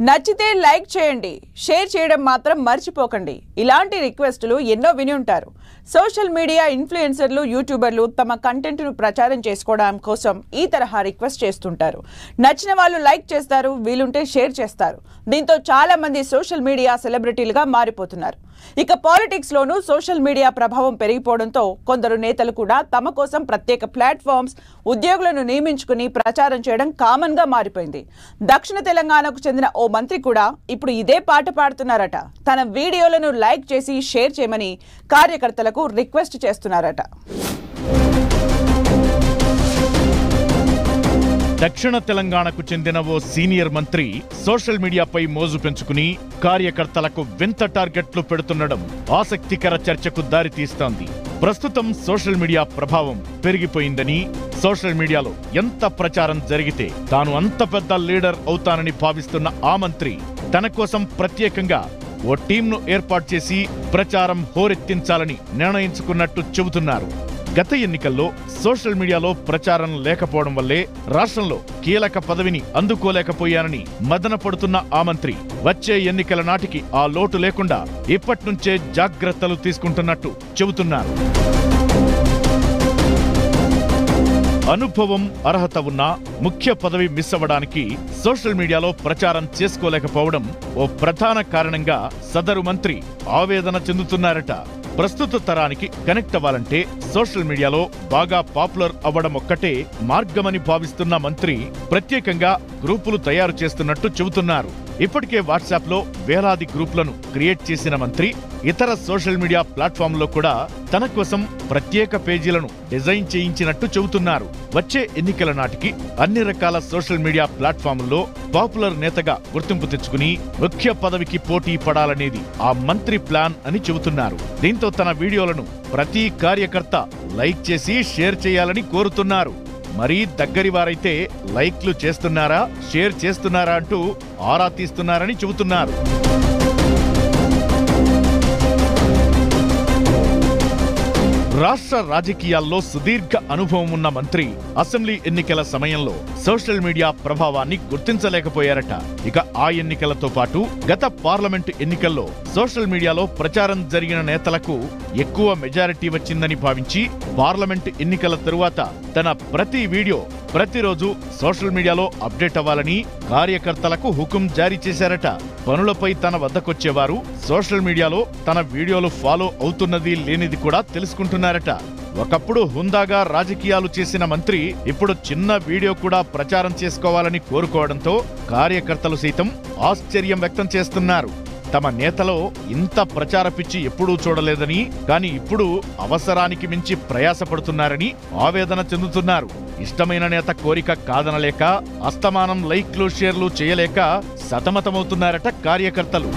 నచ్చితే లైక్ చేయండి, షేర్ చేయడం మాత్రం మర్చిపోకండి. ఇలాంటి రిక్వెస్టులు ఎన్నో విని ఉంటారు. సోషల్ మీడియా ఇన్ఫ్లుయెన్సర్లు, యూట్యూబర్లు తమ కంటెంట్ను ప్రచారం చేసుకోవడం కోసం ఈ తరహా రిక్వెస్ట్ చేస్తుంటారు. నచ్చిన వాళ్ళు లైక్ చేస్తారు, వీలుంటే షేర్ చేస్తారు. దీంతో చాలా మంది సోషల్ మీడియా సెలబ్రిటీలుగా మారిపోతున్నారు. ఇక పాలిటిక్స్ లోనూ సోషల్ మీడియా ప్రభావం పెరిగిపోవడంతో కొందరు నేతలు కూడా తమ కోసం ప్రత్యేక ప్లాట్ఫామ్స్, ఉద్యోగులను నియమించుకుని ప్రచారం చేయడం కామన్ గా మారిపోయింది. దక్షిణ తెలంగాణకు చెందిన ఓ మంత్రి కూడా ఇప్పుడు ఇదే పాట పాడుతున్నారట. తన వీడియోలను లైక్ చేసి షేర్ చేయమని కార్యకర్తలకు రిక్వెస్ట్ చేస్తున్నారట. దక్షిణ తెలంగాణకు చెందిన ఓ సీనియర్ మంత్రి సోషల్ మీడియాపై మోజు పెంచుకుని కార్యకర్తలకు వింత టార్గెట్లు పెడుతుండడం ఆసక్తికర చర్చకు దారితీస్తోంది. ప్రస్తుతం సోషల్ మీడియా ప్రభావం పెరిగిపోయిందని, సోషల్ మీడియాలో ఎంత ప్రచారం జరిగితే తాను అంత పెద్ద లీడర్ అవుతానని భావిస్తున్న ఆ మంత్రి తన కోసం ప్రత్యేకంగా ఓ టీంను ఏర్పాటు చేసి ప్రచారం హోరెత్తించాలని నిర్ణయించుకున్నట్టు చెబుతున్నారు. గత ఎన్నికల్లో సోషల్ మీడియాలో ప్రచారం లేకపోవడం వల్లే రాష్ట్రంలో కీలక పదవిని అందుకోలేకపోయానని మదన పడుతున్న ఆ మంత్రి వచ్చే ఎన్నికల నాటికి ఆ లోటు లేకుండా ఇప్పట్నుంచే జాగ్రత్తలు తీసుకుంటున్నట్టు చెబుతున్నారు. అనుభవం, అర్హత ఉన్నా ముఖ్య పదవి మిస్ అవ్వడానికి సోషల్ మీడియాలో ప్రచారం చేసుకోలేకపోవడం ఓ ప్రధాన కారణంగా సదరు మంత్రి ఆవేదన చెందుతున్నారట. ప్రస్తుత తరానికి కనెక్ట్ అవ్వాలంటే సోషల్ మీడియాలో బాగా పాపులర్ అవ్వడం ఒక్కటే మార్గమని భావిస్తున్న మంత్రి ప్రత్యేకంగా గ్రూపులు తయారు చేస్తున్నట్టు చెబుతున్నారు. ఇప్పటికే వాట్సాప్ లో వేలాది గ్రూపులను క్రియేట్ చేసిన మంత్రి ఇతర సోషల్ మీడియా ప్లాట్ఫామ్లో కూడా తన కోసం ప్రత్యేక పేజీలను డిజైన్ చేయించినట్టు చెబుతున్నారు. వచ్చే ఎన్నికల నాటికి అన్ని రకాల సోషల్ మీడియా ప్లాట్ఫామ్ల్లో పాపులర్ నేతగా గుర్తింపు తెచ్చుకుని ముఖ్య పదవికి పోటీ పడాలనేది ఆ మంత్రి ప్లాన్ అని చెబుతున్నారు. దీంతో తన వీడియోలను ప్రతి కార్యకర్త లైక్ చేసి షేర్ చేయాలని కోరుతున్నారు. మరీ దగ్గరి వారైతే లైక్లు చేస్తున్నారా, షేర్ చేస్తున్నారా అంటూ ఆరా తీస్తున్నారని చెబుతున్నారు. రాష్ట్ర రాజకీయాల్లో సుదీర్ఘ అనుభవం ఉన్న మంత్రి అసెంబ్లీ ఎన్నికల సమయంలో సోషల్ మీడియా ప్రభావాన్ని గుర్తించలేకపోయారట. ఇక ఆ ఎన్నికలతో పాటు గత పార్లమెంటు ఎన్నికల్లో సోషల్ మీడియాలో ప్రచారం జరిగిన నేతలకు ఎక్కువ మెజారిటీ వచ్చిందని భావించి పార్లమెంటు ఎన్నికల తరువాత తన ప్రతి వీడియో ప్రతిరోజు సోషల్ మీడియాలో అప్డేట్ అవ్వాలని కార్యకర్తలకు హుకుం జారీ చేశారట. పనులపై తన వద్దకొచ్చేవారు సోషల్ మీడియాలో తన వీడియోలు ఫాలో అవుతున్నది లేనిది కూడా తెలుసుకుంటున్నారట. ఒకప్పుడు హుందాగా రాజకీయాలు చేసిన మంత్రి ఇప్పుడు చిన్న వీడియో కూడా ప్రచారం చేసుకోవాలని కోరుకోవడంతో కార్యకర్తలు సైతం ఆశ్చర్యం వ్యక్తం చేస్తున్నారు. తమ నేతలో ఇంత ప్రచార పిచ్చి ఎప్పుడూ చూడలేదని, కానీ ఇప్పుడు అవసరానికి మించి ప్రయాసపడుతున్నారని ఆవేదన చెందుతున్నారు. ఇష్టమైన నేత కోరిక కాదనలేక, అస్తమానం లైక్లు షేర్లు చేయలేక సతమతమవుతున్నారట కార్యకర్తలు.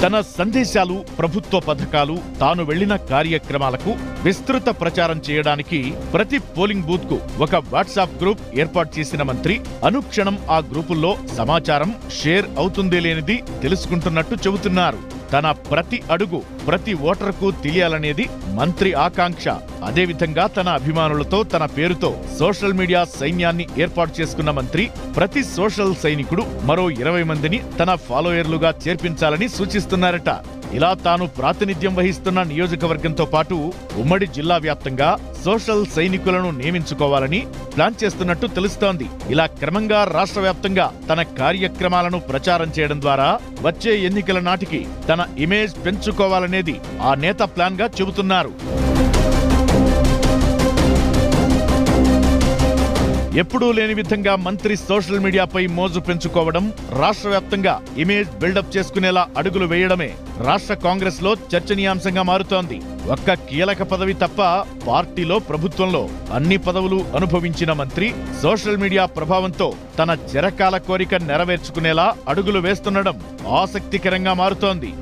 తన సందేశాలు, ప్రభుత్వ పథకాలు, తాను వెళ్లిన కార్యక్రమాలకు విస్తృత ప్రచారం చేయడానికి ప్రతి పోలింగ్ బూత్ కు ఒక వాట్సాప్ గ్రూప్ ఏర్పాటు చేసిన మంత్రి అనుక్షణం ఆ గ్రూపుల్లో సమాచారం షేర్ అవుతుందే లేనిది తెలుసుకుంటున్నట్టు చెబుతున్నారు. తన ప్రతి అడుగు ప్రతి ఓటరుకు తెలియాలనేది మంత్రి ఆకాంక్ష. అదేవిధంగా తన అభిమానులతో తన పేరుతో సోషల్ మీడియా సైన్యాన్ని ఏర్పాటు చేసుకున్న మంత్రి ప్రతి సోషల్ సైనికుడు మరో 20 మందిని తన ఫాలోయర్లుగా చేర్పించాలని సూచిస్తున్నారట. ఇలా తాను ప్రాతినిధ్యం వహిస్తున్న నియోజకవర్గంతో పాటు ఉమ్మడి జిల్లా వ్యాప్తంగా సోషల్ సైనికులను నియమించుకోవాలని ప్లాన్ చేస్తున్నట్టు తెలుస్తోంది. ఇలా క్రమంగా రాష్ట్ర వ్యాప్తంగా తన కార్యక్రమాలను ప్రచారం చేయడం ద్వారా వచ్చే ఎన్నికల నాటికి తన ఇమేజ్ పెంచుకోవాలనేది ఆ నేత ప్లాన్ గా చెబుతున్నారు. ఎప్పుడూ లేని విధంగా మంత్రి సోషల్ మీడియాపై మోజు పెంచుకోవడం, రాష్ట్ర వ్యాప్తంగా ఇమేజ్ బిల్డప్ చేసుకునేలా అడుగులు వేయడమే రాష్ట్ర కాంగ్రెస్ లో చర్చనీయాంశంగా మారుతోంది. ఒక్క కీలక పదవి తప్ప పార్టీలో, ప్రభుత్వంలో అన్ని పదవులు అనుభవించిన మంత్రి సోషల్ మీడియా ప్రభావంతో తన చిరకాల కోరిక నెరవేర్చుకునేలా అడుగులు వేస్తుండడం ఆసక్తికరంగా మారుతోంది.